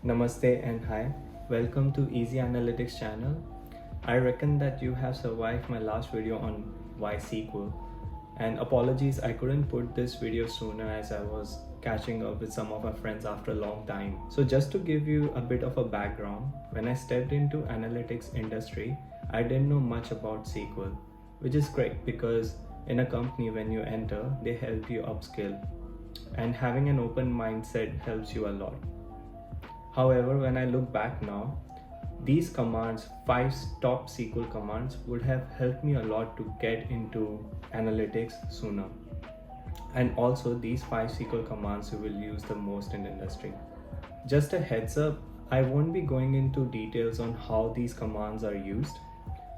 Namaste and hi. Welcome to Easy Analytics channel. I reckon that you have survived my last video on why SQL. And apologies, I couldn't put this video sooner as I was catching up with some of my friends after a long time. So just to give you a bit of a background, when I stepped into analytics industry, I didn't know much about SQL, which is great because in a company when you enter, they help you upskill. And having an open mindset helps you a lot. However, when I look back now, these commands, 5 top SQL commands, would have helped me a lot to get into analytics sooner. And also, these 5 SQL commands you will use the most in industry. Just a heads up, I won't be going into details on how these commands are used.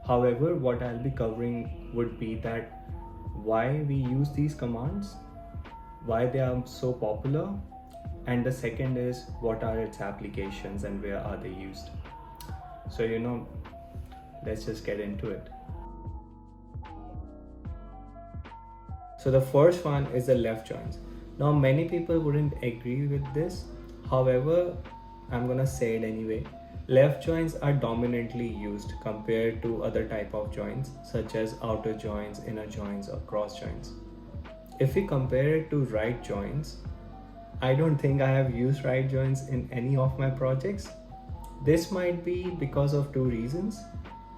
However, what I'll be covering would be that why we use these commands, why they are so popular, and the second is what are its applications and where are they used. So let's just get into it. So the first one is the left joins. Now many people wouldn't agree with this, however I'm gonna say it anyway. Left joins are dominantly used compared to other type of joins such as outer joins, inner joins, or cross joins. If we compare it to right joins, I don't think I have used right joins in any of my projects. This might be because of two reasons.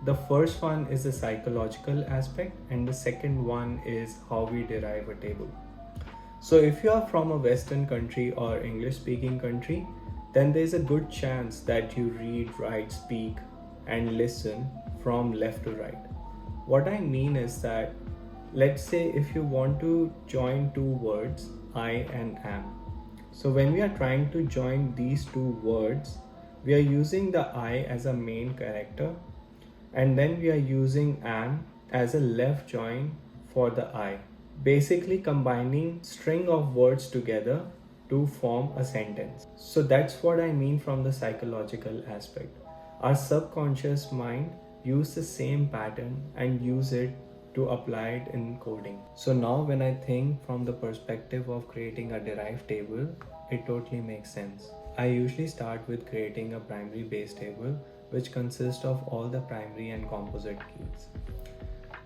The first one is the psychological aspect, and the second one is how we derive a table. So if you are from a Western country or English speaking country, then there's a good chance that you read, write, speak, and listen from left to right. What I mean is that, let's say if you want to join two words, I and am. So when we are trying to join these two words, we are using the I as a main character, and then we are using am as a left join for the I, basically combining string of words together to form a sentence. So that's what I mean from the psychological aspect. Our subconscious mind use the same pattern and use it to apply it in coding. So now when I think from the perspective of creating a derived table, it totally makes sense. I usually start with creating a primary base table which consists of all the primary and composite keys.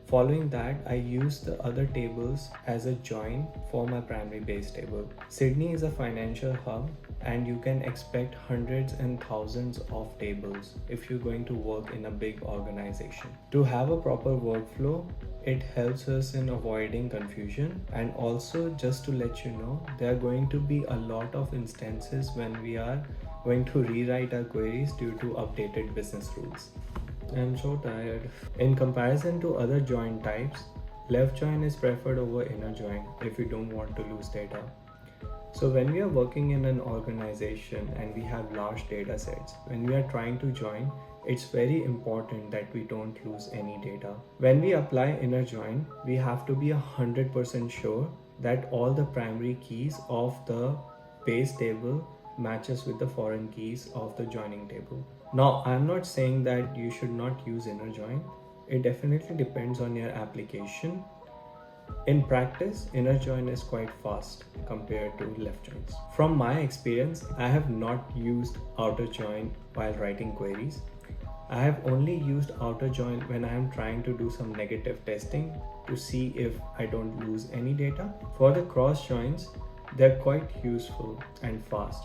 Following that, I use the other tables as a join for my primary base table. Sydney is a financial hub and you can expect hundreds and thousands of tables if you're going to work in a big organization. To have a proper workflow, it helps us in avoiding confusion, and also just to let you know, there are going to be a lot of instances when we are going to rewrite our queries due to updated business rules. I'm so tired. In comparison to other join types, left join is preferred over inner join if you don't want to lose data. So when we are working in an organization and we have large data sets, when we are trying to join, it's very important that we don't lose any data. When we apply inner join, we have to be 100% sure that all the primary keys of the base table matches with the foreign keys of the joining table. Now, I'm not saying that you should not use inner join. It definitely depends on your application. In practice, inner join is quite fast compared to left joins. From my experience, I have not used outer join while writing queries. I have only used outer join when I am trying to do some negative testing to see if I don't lose any data. For the cross joins, they're quite useful and fast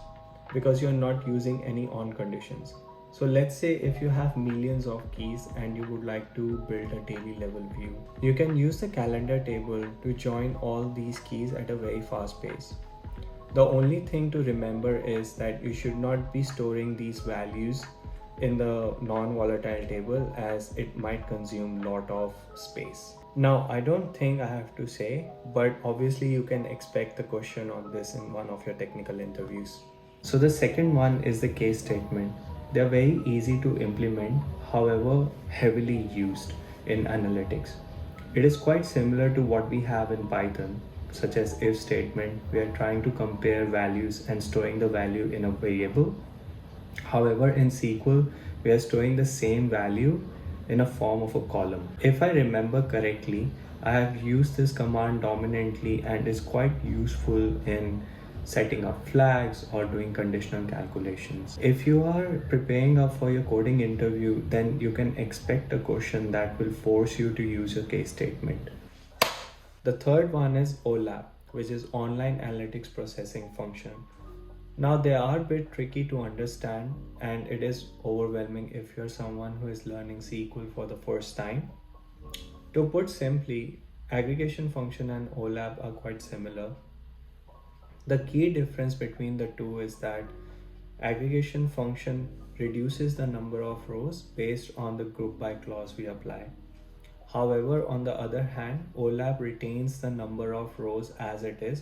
because you're not using any on conditions. So let's say if you have millions of keys and you would like to build a daily level view, you can use the calendar table to join all these keys at a very fast pace. The only thing to remember is that you should not be storing these values in the non-volatile table as it might consume a lot of space. Now, I don't think I have to say, but obviously you can expect the question on this in one of your technical interviews. So the second one is the case statement. They are very easy to implement, however heavily used in analytics. It is quite similar to what we have in Python, such as if statement. We are trying to compare values and storing the value in a variable. However, in SQL, we are storing the same value in a form of a column. If I remember correctly, I have used this command dominantly and is quite useful in setting up flags, or doing conditional calculations. If you are preparing up for your coding interview, then you can expect a question that will force you to use a case statement. The third one is OLAP, which is Online Analytics Processing Function. Now they are a bit tricky to understand, and it is overwhelming if you're someone who is learning SQL for the first time. To put simply, aggregation function and OLAP are quite similar. The key difference between the two is that aggregation function reduces the number of rows based on the group by clause we apply. However, on the other hand, OLAP retains the number of rows as it is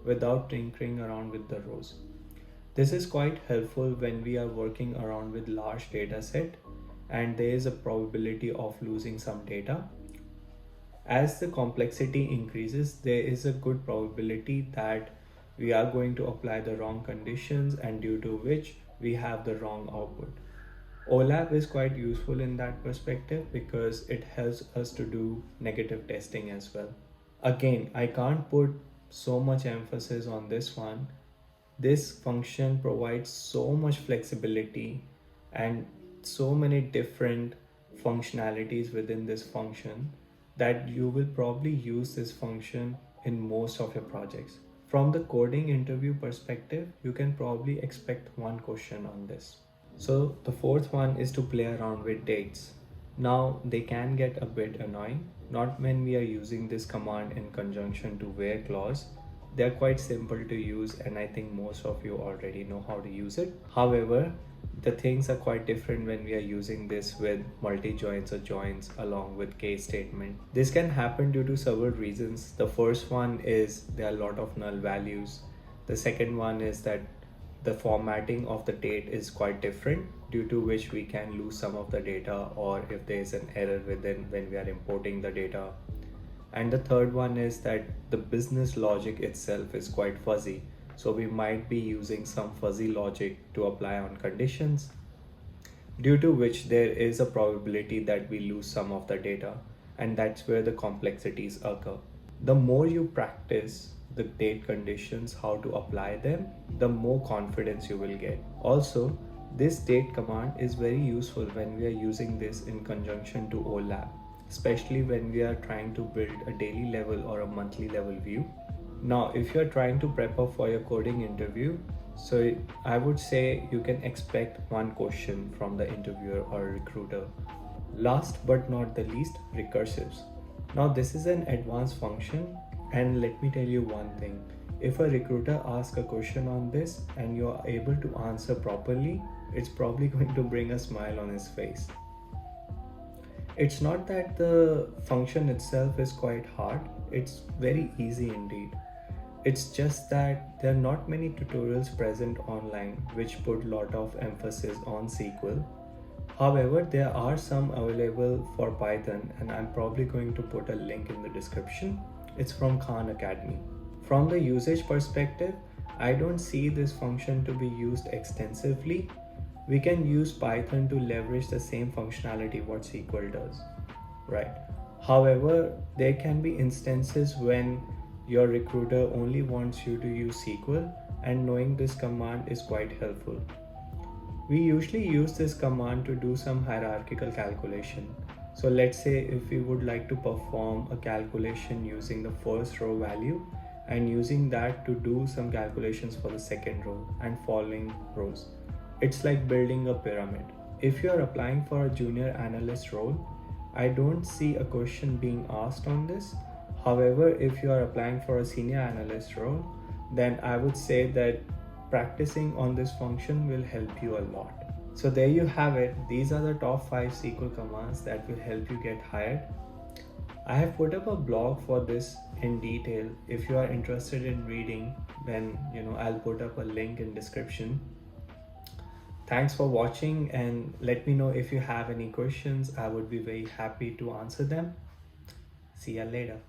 without tinkering around with the rows. This is quite helpful when we are working around with large data set and there is a probability of losing some data. As the complexity increases, there is a good probability that we are going to apply the wrong conditions and due to which we have the wrong output. OLAP is quite useful in that perspective because it helps us to do negative testing as well. Again, I can't put so much emphasis on this one. This function provides so much flexibility and so many different functionalities within this function that you will probably use this function in most of your projects. From the coding interview perspective, you can probably expect one question on this. So the fourth one is to play around with dates. Now they can get a bit annoying, not when we are using this command in conjunction to where clause. They're quite simple to use and I think most of you already know how to use it. However, the things are quite different when we are using this with multi-joins or joins along with case statement. This can happen due to several reasons. The first one is there are a lot of null values. The second one is that the formatting of the date is quite different, due to which we can lose some of the data, or if there is an error within when we are importing the data. And the third one is that the business logic itself is quite fuzzy, so we might be using some fuzzy logic to apply on conditions, due to which there is a probability that we lose some of the data, and that's where the complexities occur. The more you practice the date conditions, how to apply them, the more confidence you will get. Also, this date command is very useful when we are using this in conjunction to OLAP, especially when we are trying to build a daily level or a monthly level view. Now, if you're trying to prep up for your coding interview, so I would say you can expect one question from the interviewer or recruiter. Last but not the least, recursives. Now this is an advanced function, and let me tell you one thing. If a recruiter asks a question on this and you are able to answer properly, it's probably going to bring a smile on his face. It's not that the function itself is quite hard, it's very easy indeed. It's just that there are not many tutorials present online which put a lot of emphasis on SQL. However, there are some available for Python and I'm probably going to put a link in the description. It's from Khan Academy. From the usage perspective, I don't see this function to be used extensively. We can use Python to leverage the same functionality what SQL does, right? However, there can be instances when your recruiter only wants you to use SQL, and knowing this command is quite helpful. We usually use this command to do some hierarchical calculation. So let's say if we would like to perform a calculation using the first row value and using that to do some calculations for the second row and following rows. It's like building a pyramid. If you are applying for a junior analyst role, I don't see a question being asked on this. However, if you are applying for a senior analyst role, then I would say that practicing on this function will help you a lot. So there you have it. These are the top 5 SQL commands that will help you get hired. I have put up a blog for this in detail. If you are interested in reading, then I'll put up a link in description. Thanks for watching and let me know if you have any questions. I would be very happy to answer them. See ya later.